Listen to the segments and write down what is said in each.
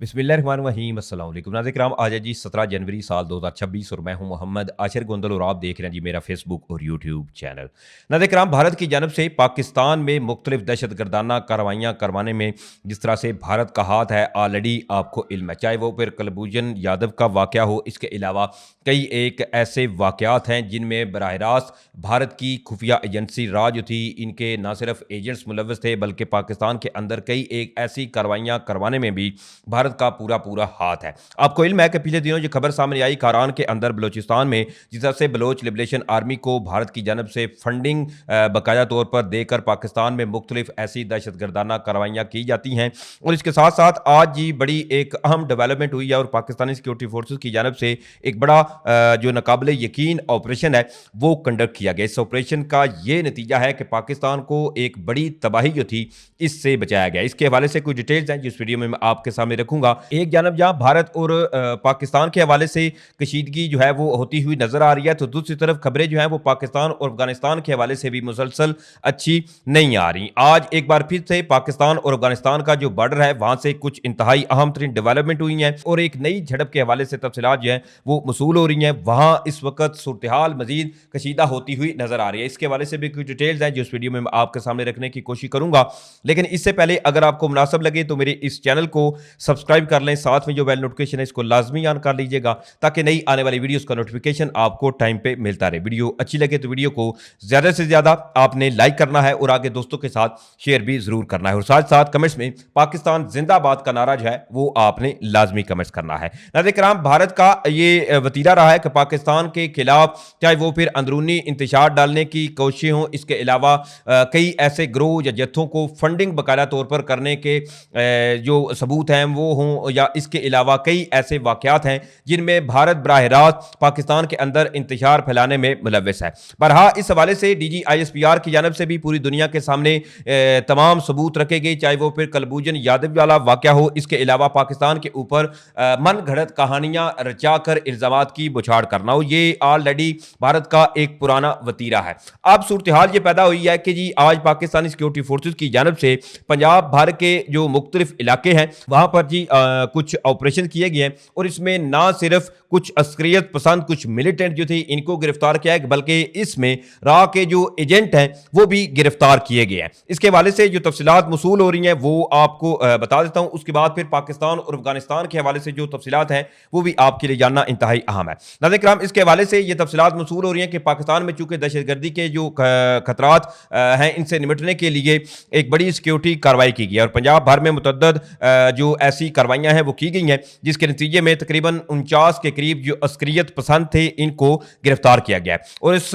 बिस्मिल्लाहिर्रहमानिर्रहीम अस्सलाम वालेकुम नाज़रीन किराम। आज है जी 17 जनवरी साल 2026 और मैं हूं मोहम्मद आशिर गोंदल और आप देख रहे हैं जी मेरा फेसबुक और यूट्यूब चैनल। नाज़रीन किराम, भारत की जानब से पाकिस्तान में मुख्तलिफ दहशत गर्दाना कार्रवाइयाँ करवाने में जिस तरह से भारत का हाथ है ऑलरेडी आपको इल्म है, चाहे वो फिर कुलभूषण यादव का वाक़या हो। इसके अलावा कई एक ऐसे वाक़यात हैं जिनमें बराह रास्त भारत की खुफिया एजेंसी राज जो थी, इनके ना सिर्फ एजेंट्स मुलव्वस थे बल्कि पाकिस्तान के अंदर कई एक ऐसी कार्रवाइयाँ करवाने में भी भारत का पूरा पूरा हाथ है। आपको इल्म है कि पिछले दिनों जो खबर सामने आई, कारान के अंदर बलोचिस्तान में जिस तरह से बलोच लिबरेशन आर्मी को भारत की जानब से फंडिंग बाकायदा तौर पर देकर पाकिस्तान में मुख्तलिफ ऐसी दहशत गर्दाना कार्रवाइयाँ की जाती हैं। और इसके साथ साथ आज जी बड़ी एक अहम डेवलपमेंट हुई है और पाकिस्तानी सिक्योरिटी फोर्सेज की जानब से एक बड़ा जो नाकाबिले यकीन ऑपरेशन है वो कंडक्ट किया गया। इस ऑपरेशन का ये नतीजा है कि पाकिस्तान को एक बड़ी तबाही जो थी इससे बचाया गया। इसके हवाले से कुछ डिटेल्स हैं जिस वीडियो में मैं आपके सामने रखूंगा। एक जानब जहां भारत और पाकिस्तान के हवाले से कशीदगी जो है वो होती हुई नजर आ रही है, तो दूसरी तरफ खबरें जो हैं वो पाकिस्तान और अफगानिस्तान के हवाले से भी मुसलसल अच्छी नहीं आ रही। आज एक बार फिर से पाकिस्तान और अफगानिस्तान का जो बॉर्डर है वहां से कुछ इंतहाई अहम तरीन डेवलपमेंट हुई हैं और एक नई झड़प के हवाले से तफसीलात जो है वो मसूल हो रही हैं। वहां इस वक्त सूरत हाल मजीद कशीदा होती हुई नजर आ रही है। इसके हवाले से भी कुछ डिटेल्स हैं जो इस वीडियो में मैं आपके सामने रखने की कोशिश करूंगा। लेकिन इससे पहले अगर आपको मुनासिब लगे तो मेरे इस चैनल को सब्सक्राइब कर लें, साथ में जो बेल नोटिफिकेशन है इसको लाजमी ऑन कर लीजिएगा ताकि नई आने वाली वीडियोस का नोटिफिकेशन आपको टाइम पे मिलता रहे। वीडियो अच्छी लगे तो वीडियो को ज्यादा से ज्यादा आपने लाइक करना है और आगे दोस्तों के साथ शेयर भी जरूर करना है और साथ साथ कमेंट्स में पाकिस्तान जिंदाबाद का नारा जो है वो आपने लाजमी कमेंट्स करना है। नाज़रीन किराम, भारत का ये वतीरा रहा है कि पाकिस्तान के खिलाफ चाहे वो फिर अंदरूनी इंतशार डालने की कोशिशें हों, इसके अलावा कई ऐसे ग्रोह या जत्थों को फंडिंग बाकायदा तौर पर करने के जो सबूत हैं वो हों, या इसके अलावा कई ऐसे वाक़यात हैं जिनमें भारत बराह रास्त पाकिस्तान के अंदर इंतशार फैलाने में मुलव्वस है। बहरहाल इस हवाले से DGISPR की जानब से भी पूरी दुनिया के सामने तमाम सबूत रखे गए, चाहे वो फिर कुलभूषण यादव वाला वाक़या हो, इसके अलावा पाकिस्तान के ऊपर मन घड़त कहानियां रचा कर इल्ज़ामात की बुछाड़ करना हो, ये ऑलरेडी भारत का एक पुराना वतीरा है। अब सूरत हाल ये पैदा हुई है कि जी आज पाकिस्तानी सिक्योरिटी फोर्सेज की जानब से पंजाब भर के जो मुख्तलिफ इलाके हैं वहां पर जी कुछ ऑपरेशन किए गए हैं और इसमें ना सिर्फ कुछ अस्करियत पसंद कुछ मिलिटेंट जो थे इनको गिरफ्तार किया है बल्कि इसमें रा के जो एजेंट हैं वो भी गिरफ्तार किए गए हैं। इसके हवाले से जो तफसीलात मसूल हो रही हैं वो आपको बता देता हूं। उसके बाद फिर पाकिस्तान और अफगानिस्तान के हवाले से जो तफसीलात हैं वो भी आपके लिए जानना इंतहाई अहम है। नाज़रीन किराम, इसके हवाले से ये तफसीलात मसूल हो रही हैं कि पाकिस्तान में चूंकि दहशतगर्दी के जो खतरात हैं इनसे निपटने के लिए एक बड़ी सिक्योरिटी कार्रवाई की गई है और पंजाब भर में मुतअद्दद जो ऐसी कार्रवाइयाँ हैं वो की गई हैं जिसके नतीजे में तकरीबन 49 के करीब जो अस्करियत पसंद थे इनको गिरफ्तार किया गया है। और इस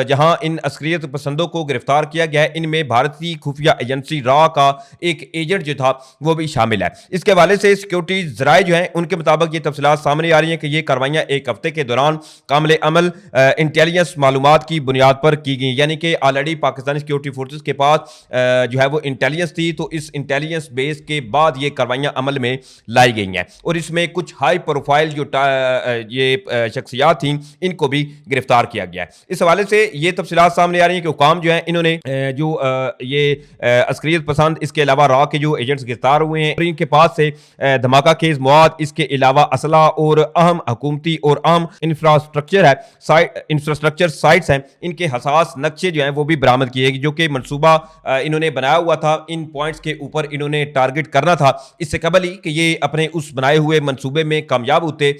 जहां इन अस्करियत पसंदों को गिरफ्तार किया गया है इनमें भारतीय खुफिया एजेंसी रा का एक एजेंट जो था वो भी शामिल है। इसके हवाले से सिक्योरिटी जराए जो हैं उनके मुताबिक ये तफसीलात सामने आ रही हैं कि ये कार्रवाइयाँ एक हफ्ते के दौरान कामिल अमल इंटेलिजेंस मालूमात की बुनियाद पर की गई, यानी कि ऑलरेडी पाकिस्तानी सिक्योरिटी फोर्सेज के पास जो है वो इंटेलिजेंस थी, तो इस इंटेलिजेंस बेस के बाद ये कार्रवाइयाँ अमल में लाई गई हैं और इसमें कुछ हाई प्रोफाइल जो ये शख्सियात थी इनको भी गिरफ्तार किया गया है। इस हवाले से ये तफसीलात सामने आ रही हैं कि हुकाम जो है इन्होंने जो ये अस्करियत पसंद इसके अलावा रा के जो एजेंट्स गिरफ्तार हुए हैं और इनके पास से धमाका खेज मवाद, इसके अलावा असला और अहम हुकूमती और अहम इंफ्रास्ट्रक्चर साइट्स हैं, इनके हसास नक्शे जो हैं वो भी बरामद किए गए जो कि मनसूबा इन्होंने बनाया हुआ था। इन पॉइंट्स के ऊपर इन्होंने टारगेट करना था इससे कबल ही कि ये अपने उस बनाए हुए मंसूबे में कामयाब होते।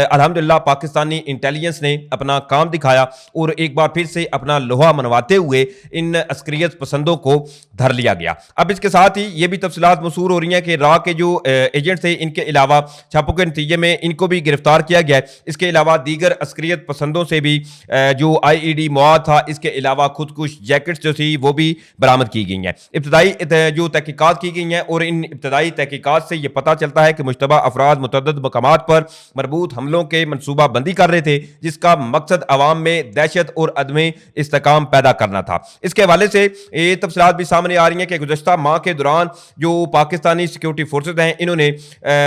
अल्हम्दुलिल्लाह पाकिस्तानी इंटेलिजेंस ने अपना काम दिखाया और एक बार फिर से अपना लोहा मनवाते हुए इन अस्करियत पसंदों को धर लिया गया। अब इसके साथ ही ये भी तफसीलात मसूल हो रही हैं कि रा के जो एजेंट थे इनके अलावा छापों के नतीजे में इनको भी गिरफ्तार किया गया है। इसके अलावा दीगर अस्करियत पसंदों से भी जो IED मवाद था, इसके अलावा खुदकुश जैकेट्स जो थी वो भी बरामद की गई हैं। इब्तदाई जो तहकीकात की गई हैं और इन इब्तदाई तहकीकात से ये पता चलता है कि मुश्तबा अफराद मुतअद्दिद मकामात पर मरबूत हमलों के मनसूबा बंदी कर रहे थे जिसका मकसद अवाम में दहशत और अदम इस्तेकाम पैदा करना था। इसके हवाले से ये तफसीलात भी सामने आ रही हैं कि गुज़श्ता माह के दौरान जो पाकिस्तानी सिक्योरिटी फोर्सेज हैं इन्होंने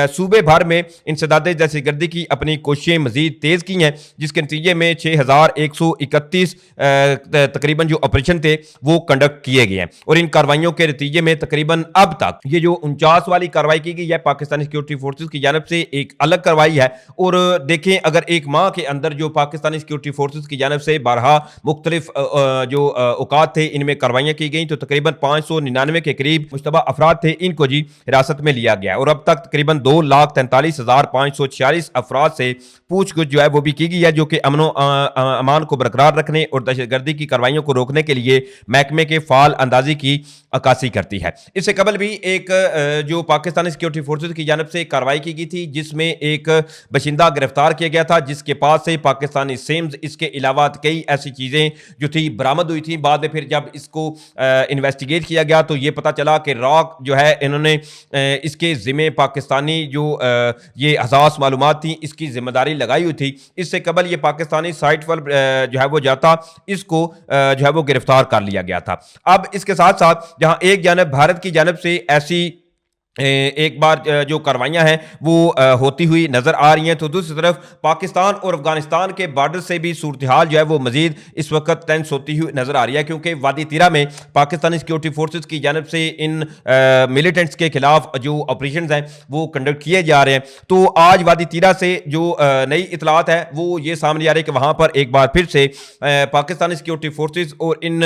सूबे भर में इंसदाद दहशतगर्दी की अपनी कोशिशें मजीद तेज़ की हैं जिसके नतीजे में 6131 तकरीबन जो ऑपरेशन थे वो कंडक्ट किए गए हैं और इन कार्रवाइयों के नतीजे में तकरीबन अब तक ये जो 49 वाली कार्रवाई की गई है پاکستانی سیکورٹی فورسز کی جانب سے ایک الگ کارروائی ہے. اور دیکھیں اگر ایک ماہ کے اندر جو پاکستانی سیکورٹی فورسز کی جانب سے بارہا مختلف جو اوقات تھے ان میں کاروائیاں کی گئیں تو تقریباً 599 کے قریب مشتبہ افراد تھے, ان کو جی حراست میں لیا گیا, اور اب تک تقریباً 2,43,546 افراد سے پوچھ گچھ جو ہے وہ بھی کی گئی ہے, جو کہ امن و امان کو برقرار رکھنے اور دہشت گردی کی کارروائیوں کو روکنے کے لیے محکمے کے فعال اندازی کی عکاسی کرتی ہے. اس سے قبل بھی ایک جو پاکستانی سیکورٹی فورسز کی جانب سے کارروائی کی گئی تھی جس میں ایک باشندہ گرفتار کیا گیا تھا جس کے پاس سے پاکستانی سمز, اس کے علاوہ کئی ایسی چیزیں جو تھی برآمد ہوئی تھیں. بعد میں پھر جب اس کو انویسٹیگیٹ کیا گیا تو یہ پتا چلا کہ راک جو ہے انہوں نے اس کے ذمے پاکستانی جو یہ حساس معلومات تھیں اس کی ذمہ داری لگائی ہوئی تھی. اس سے قبل یہ پاکستانی سائٹ پر جو ہے وہ جاتا اس کو جو ہے وہ گرفتار کر لیا گیا تھا. اب اس کے ساتھ ساتھ جہاں ایک جانب بھارت کی جانب سے ایسی ایک بار جو کاروائیاں ہیں وہ ہوتی ہوئی نظر آ رہی ہیں تو دوسری طرف پاکستان اور افغانستان کے بارڈر سے بھی صورتحال جو ہے وہ مزید اس وقت ٹینس ہوتی ہوئی نظر آ رہی ہے, کیونکہ وادی تیرہ میں پاکستانی سیکورٹی فورسز کی جانب سے ان ملیٹنٹس کے خلاف جو آپریشنز ہیں وہ کنڈکٹ کیے جا رہے ہیں. تو آج وادی تیرہ سے جو نئی اطلاعات ہے وہ یہ سامنے آ رہی ہے کہ وہاں پر ایک بار پھر سے پاکستانی سیکورٹی فورسز اور ان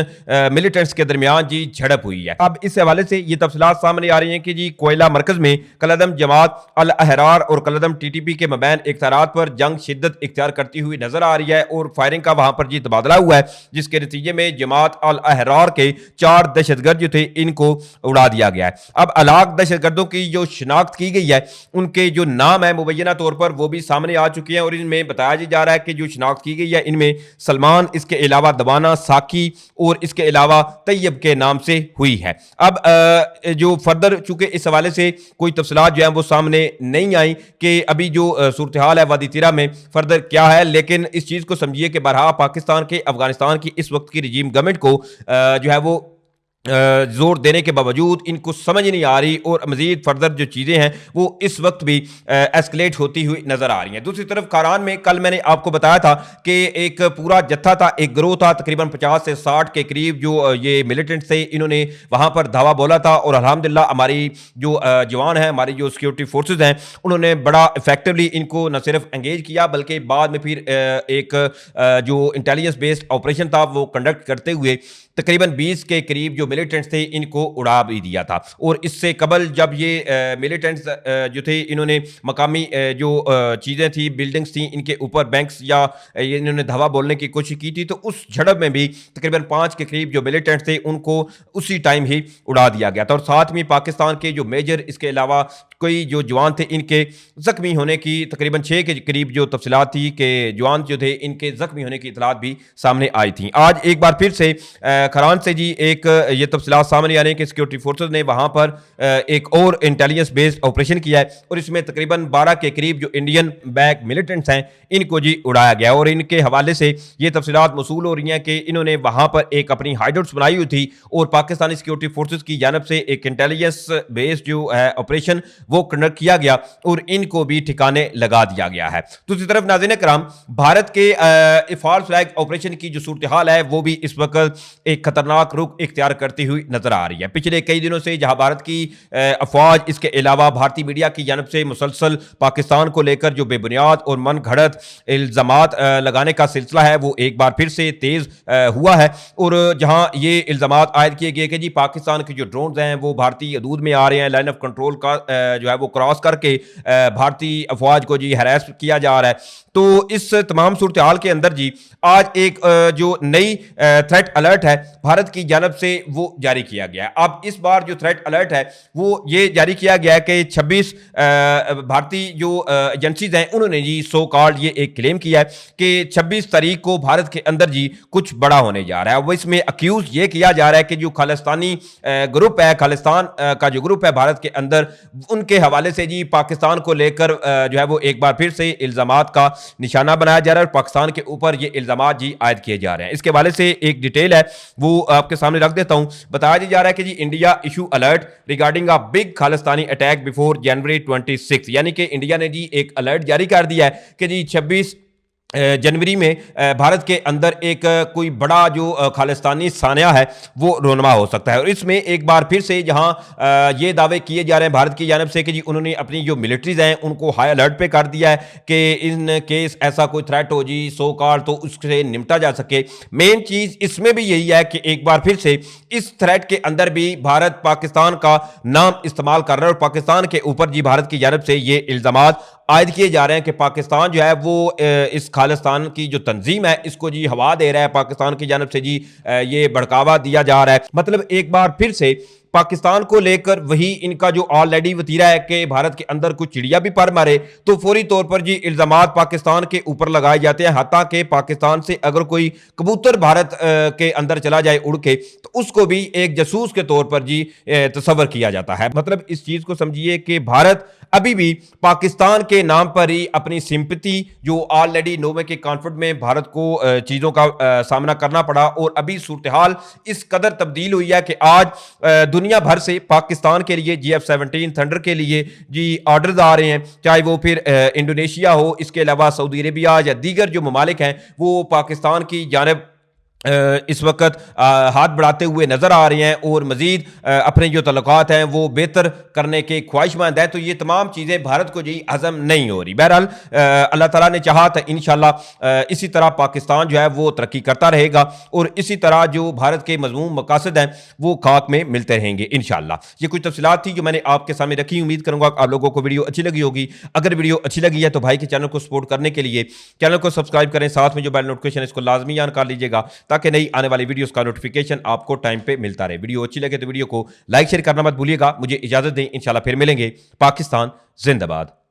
ملیٹنٹس کے درمیان جی جھڑپ ہوئی ہے. اب اس حوالے سے یہ تفصیلات سامنے آ رہی ہیں کہ جی کوئلہ مرکز میں کالعدم جماعت الاحرار اور کالعدم ٹی ٹی پی کے مابین اختیارات پر جنگ شدت اختیار کرتی ہوئی نظر آ رہی ہے اور فائرنگ کا وہاں پر جی تبادلہ ہوا ہے, جس کے نتیجے میں جماعت الاحرار کے 4 دہشت گرد جو تھے ان کو اڑا دیا گیا ہے. اب ہلاک دہشت گردوں کی جو شناخت کی گئی ہے ان کے جو نام ہے مبینہ طور پر وہ بھی سامنے آ چکے ہیں, اور ان میں بتایا جا رہا ہے کہ جو شناخت کی گئی ہے ان میں سلمان, اس کے علاوہ دبانہ, ساکی اور اس کے علاوہ طیب کے نام سے ہوئی ہے. اب جو فردر چونکہ اس حوالے سے کوئی تفصیلات جو ہیں وہ سامنے نہیں آئی کہ ابھی جو صورتحال ہے وادی تیرہ میں فردر کیا ہے, لیکن اس چیز کو سمجھیے کہ بہرحال پاکستان کے افغانستان کی اس وقت کی رجیم گورنمنٹ کو جو ہے وہ زور دینے کے باوجود ان کو سمجھ نہیں آ رہی اور مزید فردر جو چیزیں ہیں وہ اس وقت بھی ایسکلیٹ ہوتی ہوئی نظر آ رہی ہیں. دوسری طرف کاران میں کل میں نے آپ کو بتایا تھا کہ ایک پورا جتھا تھا, ایک گروہ تھا تقریباً 50 سے 60 کے قریب جو یہ ملیٹنٹ تھے, انہوں نے وہاں پر دھاوا بولا تھا اور الحمدللہ ہماری جو جوان ہیں, ہماری جو سیکورٹی فورسز ہیں انہوں نے بڑا افیکٹولی ان کو نہ صرف انگیج کیا بلکہ بعد میں پھر ایک جو انٹیلیجنس بیسڈ آپریشن تھا وہ کنڈکٹ کرتے ہوئے تقریباً 20 کے قریب جو ملیٹنٹس تھے ان کو اڑا بھی دیا تھا. اور اس سے قبل جب یہ ملیٹنٹس جو تھے انہوں نے مقامی جو چیزیں تھیں, بلڈنگز تھیں, ان کے اوپر بینکس یا انہوں نے دھاوا بولنے کی کوشش کی تھی, تو اس جھڑپ میں بھی تقریباً 5 کے قریب جو ملیٹنٹس تھے ان کو اسی ٹائم ہی اڑا دیا گیا تھا. اور ساتھ میں پاکستان کے جو میجر, اس کے علاوہ کوئی جو جوان تھے ان کے زخمی ہونے کی تقریباً 6 کے قریب جو تفصیلات تھی کہ جوان جو تھے ان کے زخمی ہونے کی اطلاعات بھی سامنے آئی تھیں. آج ایک بار پھر سے کھران سے جی ایک یہ تفصیلات سامنے آ رہے ہیں کہ سیکورٹی فورسز نے وہاں پر ایک اور انٹیلیجنس بیسڈ آپریشن کیا ہے اور اس میں تقریباً 12 کے قریب جو انڈین بیک ملیٹنٹس ہیں ان کو جی اڑایا گیا, اور ان کے حوالے سے یہ تفصیلات موصول ہو رہی ہیں کہ انہوں نے وہاں پر ایک اپنی ہائیڈ آؤٹس بنائی ہوئی تھی اور پاکستانی سیکورٹی فورسز کی جانب سے ایک انٹیلیجنس بیسڈ جو ہے آپریشن وہ کنڈکٹ کیا گیا اور ان کو بھی ٹھکانے لگا دیا گیا ہے. دوسری طرف ناظرین کرام, بھارت کے فالس فلیگ آپریشن کی جو صورتحال ہے وہ بھی اس وقت ایک خطرناک رخ اختیار کرتی ہوئی نظر آ رہی ہے. پچھلے کئی دنوں سے جہاں بھارت کی افواج, اس کے علاوہ بھارتی میڈیا کی جانب سے مسلسل پاکستان کو لے کر جو بے بنیاد اور من گھڑت الزامات لگانے کا سلسلہ ہے وہ ایک بار پھر سے تیز ہوا ہے, اور جہاں یہ الزامات عائد کیے گئے کہ جی پاکستان کے جو ڈرونز ہیں وہ بھارتی حدود میں آ رہے ہیں, لائن آف کنٹرول کا جو ہے وہ کراس کر کے بھارتی افواج کو جی ہراس کیا جا رہا ہے. تو اس تمام صورتحال کے اندر جی آج ایک جو نئی تھریٹ الرٹ ہے بھارت کی جانب سے وہ جاری کیا گیا ہے. اب اس بار جو تھریٹ الرٹ ہے وہ یہ جاری کیا گیا ہے کہ 26 بھارتی جو ایجنسیز ہیں انہوں نے جی سو کالڈ یہ ایک کلیم کیا ہے کہ 26 تاریخ کو بھارت کے اندر جی کچھ بڑا ہونے جا رہا ہے. وہ اس میں اکیوز یہ کیا جا رہا ہے کہ جو خالستانی گروپ ہے, خالستان کا جو گروپ ہے بھارت کے اندر, ان کے حوالے سے جی پاکستان کو لے کر جو ہے وہ ایک بار پھر سے الزامات کا نشانہ بنایا جا رہا ہے اور پاکستان کے اوپر یہ الزامات جی عائد کیے جا رہے ہیں. اس کے حوالے سے ایک ڈیٹیل ہے وہ آپ کے سامنے رکھ دیتا ہوں. بتایا جا رہا ہے کہ جی India issue alert regarding a big Khalistani attack before January 26, یعنی کہ انڈیا نے جی ایک الرٹ جاری کر دیا ہے کہ جی 26 जनवरी में भारत के अंदर एक कोई बड़ा जो खालिस्तानी सानिया है वो रोनमा हो सकता है। और इसमें एक बार फिर से जहां ये दावे किए जा रहे हैं भारत की जानब से कि जी उन्होंने अपनी जो मिलिट्रीज हैं उनको हाई अलर्ट पे कर दिया है कि इन केस ऐसा कोई थ्रेट हो जी सो कॉल तो उससे निपटा जा सके। मेन चीज़ इसमें भी यही है कि एक बार फिर से इस थ्रेट के अंदर भी भारत पाकिस्तान का नाम इस्तेमाल कर रहा है और पाकिस्तान के ऊपर जी भारत की जानब से ये इल्ज़ामात आयद किए जा रहे हैं कि पाकिस्तान जो है वो इस खालिस्तान की जो तंजीम है इसको जी हवा दे रहा है, पाकिस्तान की जानब से जी ये भड़कावा दिया जा रहा है। मतलब एक बार फिर से पाकिस्तान को लेकर वही इनका जो ऑलरेडी वतीरा है कि भारत के अंदर कुछ चिड़िया भी पर मारे तो फौरी तौर पर जी इल्जामात पाकिस्तान के ऊपर लगाए जाते हैं। हत्ता कि पाकिस्तान से अगर कोई कबूतर भारत के अंदर चला जाए उड़ के तो उसको भी एक जासूस के तौर पर जी तस्वर किया जाता है। मतलब इस चीज को समझिए कि भारत अभी भी पाकिस्तान के नाम पर ही अपनी सिंपति जो ऑलरेडी नोवे के कॉन्फ्लिक्ट में भारत को चीज़ों का सामना करना पड़ा और अभी सूरत हाल इस कदर तब्दील हुई है कि आज दुनिया भर से पाकिस्तान के लिए GF-17 थंडर के लिए जी ऑर्डर्स आ रहे हैं, चाहे वो फिर इंडोनेशिया हो, इसके अलावा सऊदी अरेबिया या दीगर जो ममालिक हैं वो पाकिस्तान की जानब इस वक्त हाथ बढ़ाते हुए नजर आ रहे हैं और मजीद अपने जो तल्लुकात हैं वो बेहतर करने के ख्वाहिशमंद है। तो ये तमाम चीज़ें भारत को जी हजम नहीं हो रही। बहरहाल अल्लाह ताला ने चाहा तो इंशाल्लाह इसी तरह पाकिस्तान जो है वो तरक्की करता रहेगा और इसी तरह जो भारत के मजमूम मकासद हैं वो खाक में मिलते रहेंगे इंशाल्लाह। ये कुछ तफसीलात थी जो मैंने आपके सामने रखी। उम्मीद करूंगा आप लोगों को वीडियो अच्छी लगी होगी। अगर वीडियो अच्छी लगी है तो भाई के चैनल को सपोर्ट करने के लिए चैनल को सब्सक्राइब करें, साथ में जो बेल नोटिफिकेशन इसको लाजमी ऑन कर लीजिएगा ताकि नई आने वाली वीडियोस का नोटिफिकेशन आपको टाइम पे मिलता रहे। वीडियो अच्छी लगे तो वीडियो को लाइक शेयर करना मत भूलिएगा। मुझे इजाजत दें, इंशाल्लाह फिर मिलेंगे। पाकिस्तान जिंदाबाद।